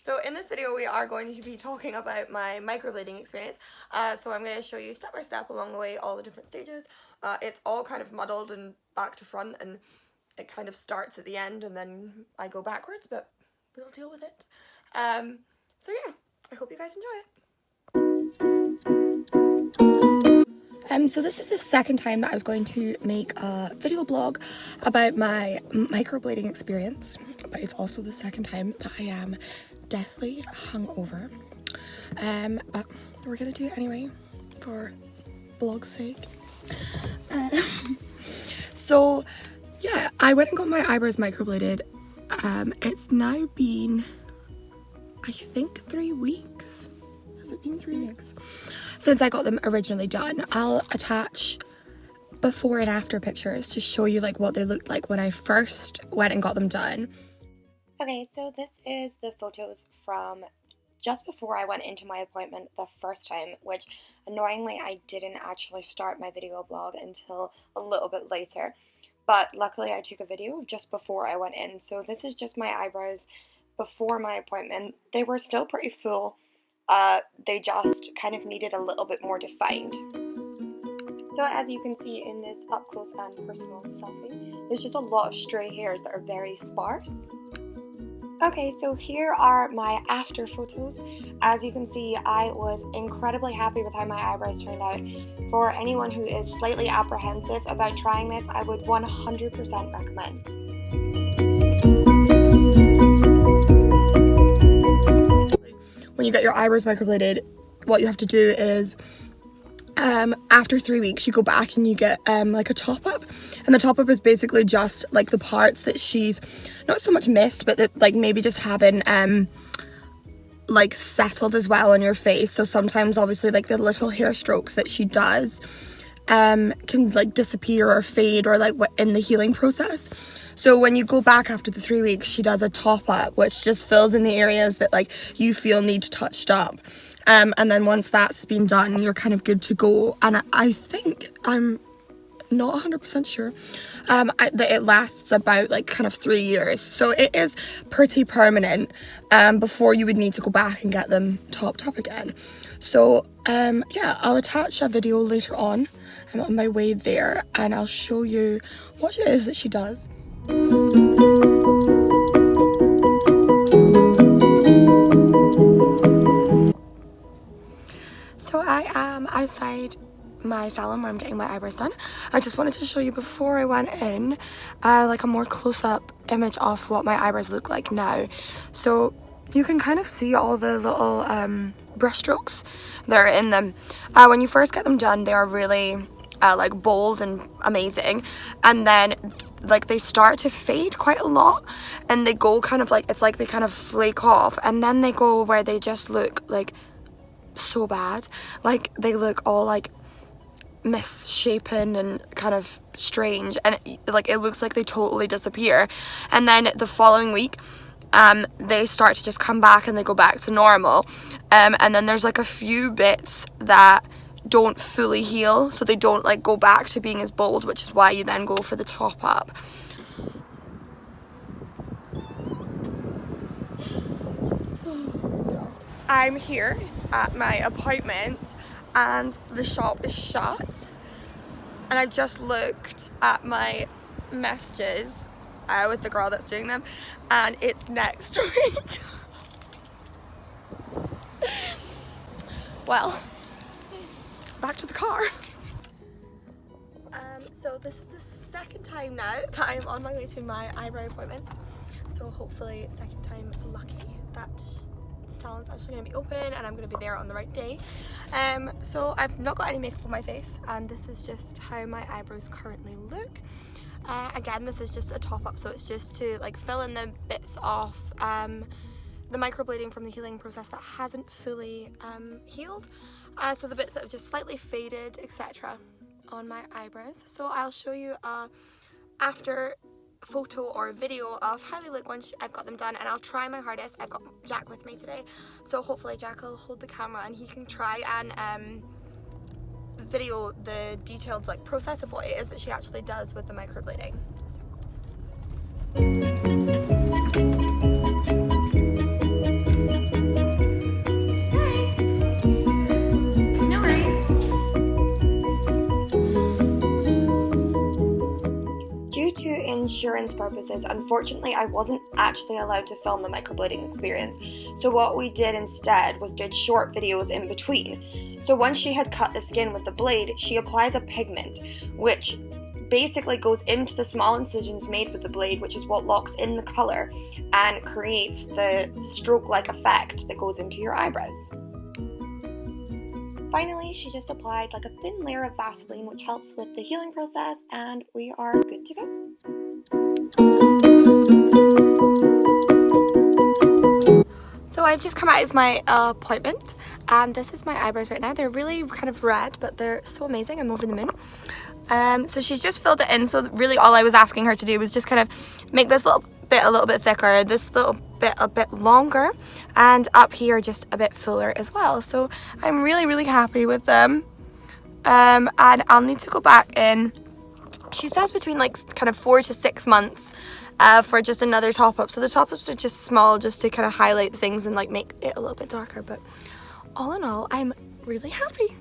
So in this video we are going to be talking about my microblading experience. So I'm going to show you step by step along the way all the different stages. It's all kind of muddled and back to front, and it kind of starts at the end and then I go backwards, but we'll deal with it. So yeah, I hope you guys enjoy it. So this is the second time that I was going to make a video blog about my microblading experience, but it's also the second time that I am deathly hungover. But we're gonna do it anyway for blog's sake. So yeah, I went and got my eyebrows microbladed. It's now been, I think, 3 weeks. Has it been 3 weeks since I got them originally done? I'll attach before and after pictures to show you like what they looked like when I first went and got them done. Okay, so this is the photos from just before I went into my appointment the first time, which annoyingly I didn't actually start my video blog until a little bit later. But luckily I took a video just before I went in. So this is just my eyebrows before my appointment. They were still pretty full. They just kind of needed a little bit more defined. So as you can see in this up close and personal selfie, there's just a lot of stray hairs that are very sparse. Okay, so here are my after photos. As you can see, I was incredibly happy with how my eyebrows turned out. For anyone who is slightly apprehensive about trying this, I would 100% recommend. When you get your eyebrows microbladed, what you have to do is after 3 weeks you go back and you get like a top up, and the top up is basically just like the parts that she's not so much missed, but that like maybe just haven't like settled as well on your face. So sometimes obviously like the little hair strokes that she does can like disappear or fade or like in the healing process. So when you go back after the 3 weeks, she does a top up which just fills in the areas that like you feel need touched up. And then once that's been done, you're kind of good to go. And I think, I'm not 100% sure, that it lasts about like kind of 3 years. So it is pretty permanent before you would need to go back and get them topped up again. So yeah, I'll attach a video later on. I'm on my way there and I'll show you what it is that she does. So I am outside my salon where I'm getting my eyebrows done. I just wanted to show you before I went in like a more close-up image of what my eyebrows look like now. So you can kind of see all the little brush strokes that are in them. When you first get them done, they are really like bold and amazing, and then like they start to fade quite a lot and they go kind of like, it's like they kind of flake off, and then they go where they just look like so bad. Like they look all like misshapen and kind of strange, and it looks like they totally disappear. And then the following week they start to just come back and they go back to normal, and then there's like a few bits that don't fully heal, so they don't like go back to being as bold, which is why you then go for the top up. I'm here at my appointment and the shop is shut, and I've just looked at my messages with the girl that's doing them and it's next week. Well, back to the car. So this is the second time now that I'm on my way to my eyebrow appointment, so hopefully second time lucky that the salon's actually going to be open and I'm going to be there on the right day. So I've not got any makeup on my face, and this is just how my eyebrows currently look. Again, this is just a top up, so it's just to like fill in the bits of the microblading from the healing process that hasn't fully healed. So the bits that have just slightly faded, etc. on my eyebrows. So I'll show you a after photo or video of how they look once I've got them done, and I'll try my hardest. I've got Jack with me today, so hopefully Jack will hold the camera and he can try and video the detailed like process of what it is that she actually does with the microblading. So. is unfortunately I wasn't actually allowed to film the microblading experience. So what we did instead was did short videos in between. So once she had cut the skin with the blade, she applies a pigment, which basically goes into the small incisions made with the blade, which is what locks in the colour and creates the stroke-like effect that goes into your eyebrows. Finally, she just applied like a thin layer of Vaseline, which helps with the healing process, and we are good to go. So I've just come out of my appointment, and this is my eyebrows right now. They're really kind of red, but they're so amazing. I'm over the moon. So she's just filled it in, so really all I was asking her to do was just kind of make this little bit a little bit thicker, this little bit a bit longer, and up here just a bit fuller as well. So I'm really happy with them, and I'll need to go back in, she says, between like kind of 4 to 6 months for just another top up. So the top ups are just small, just to kind of highlight things and like make it a little bit darker, but all in all I'm really happy.